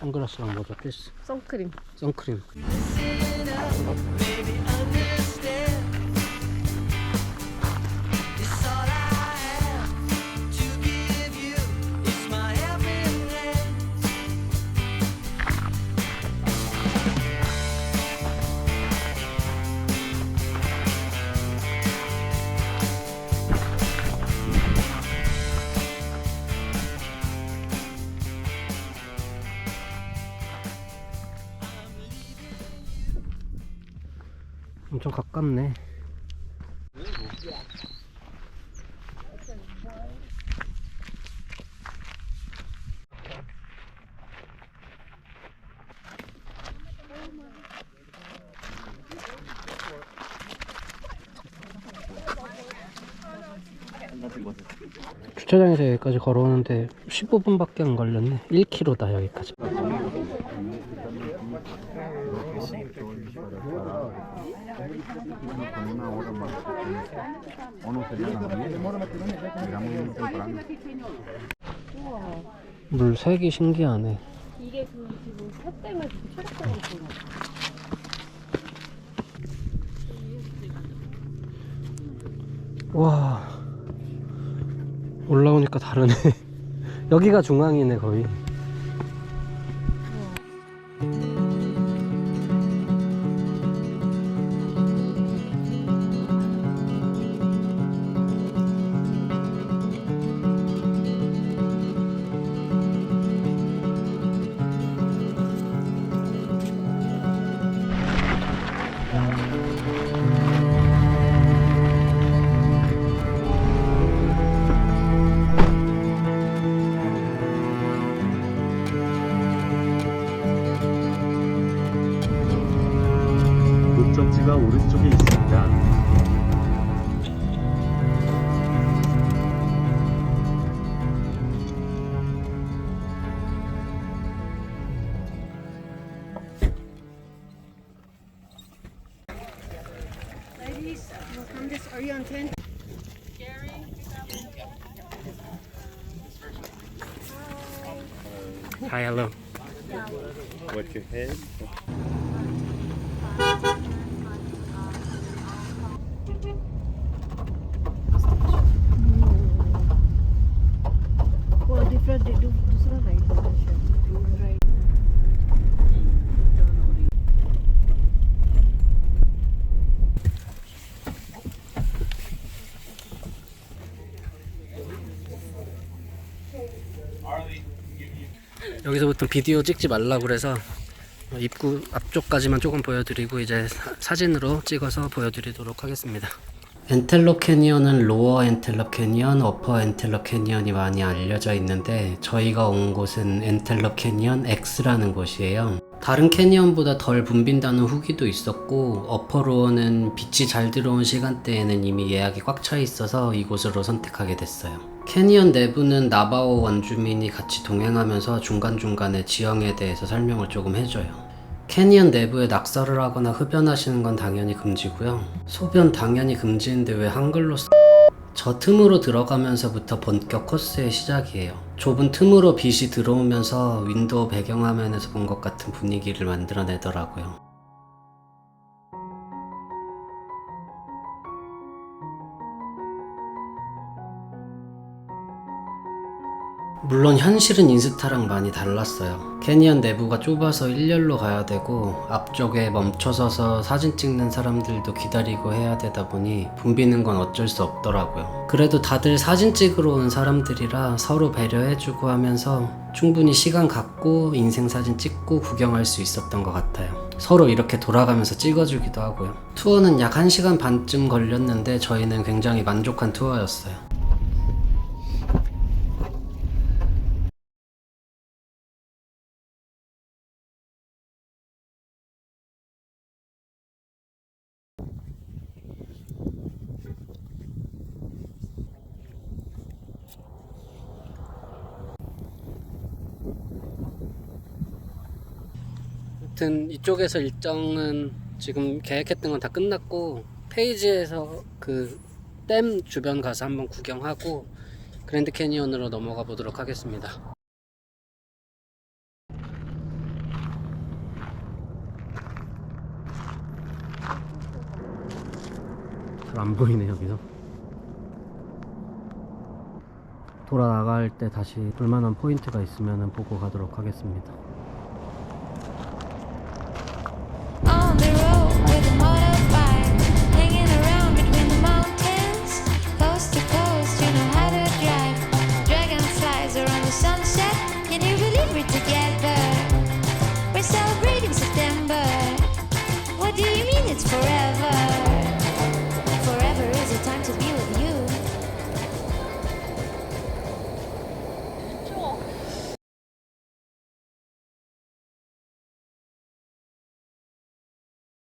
선글라스랑 모자 필수. 선크림. 선크림. 엄청 가깝네. 주차장에서 여기까지 걸어오는데 15분밖에 안 걸렸네. 1km다 여기까지. 물 색이 신기하네. 이게 그 지금 해 때문에 지금 초록색이 있구나. 와, 올라오니까 다르네. 여기가 중앙이네 거의. 목적지가 오른쪽에 있습니다. Ladies, welcome this. Are you on 10? Hi, hello. What's your head? वो different दूसरा राइड होता है शायद राइड 여기서부터 비디오 찍지 말라고 그래서 입구 앞쪽까지만 조금 보여드리고 이제 사진으로 찍어서 보여드리도록 하겠습니다. 엔텔럽 캐니언은 로어 엔텔럽 캐니언, 어퍼 엔텔럽 캐니언이 많이 알려져 있는데 저희가 온 곳은 엔텔럽 캐니언 X라는 곳이에요. 다른 캐니언보다 덜 붐빈다는 후기도 있었고 어퍼 로어는 빛이 잘 들어온 시간대에는 이미 예약이 꽉 차 있어서 이곳으로 선택하게 됐어요. 캐니언 내부는 나바오 원주민이 같이 동행하면서 중간중간에 지형에 대해서 설명을 조금 해줘요. 캐니언 내부에 낙서를 하거나 흡연하시는 건 당연히 금지고요. 소변 당연히 금지인데 왜 한글로 저 틈으로 들어가면서부터 본격 코스의 시작이에요. 좁은 틈으로 빛이 들어오면서 윈도우 배경화면에서 본 것 같은 분위기를 만들어내더라고요. 물론 현실은 인스타랑 많이 달랐어요. 캐니언 내부가 좁아서 일렬로 가야 되고 앞쪽에 멈춰서서 사진 찍는 사람들도 기다리고 해야 되다 보니 붐비는 건 어쩔 수 없더라고요. 그래도 다들 사진 찍으러 온 사람들이라 서로 배려해주고 하면서 충분히 시간 갖고 인생 사진 찍고 구경할 수 있었던 것 같아요. 서로 이렇게 돌아가면서 찍어주기도 하고요. 투어는 약 1시간 반쯤 걸렸는데 저희는 굉장히 만족한 투어였어요. 아무튼 이쪽에서 일정은 지금 계획했던 건 다 끝났고 페이지에서 그 댐 주변 가서 한번 구경하고 그랜드 캐니언으로 넘어가 보도록 하겠습니다. 잘 안 보이네 여기서. 돌아 나갈 때 다시 볼만한 포인트가 있으면 보고 가도록 하겠습니다.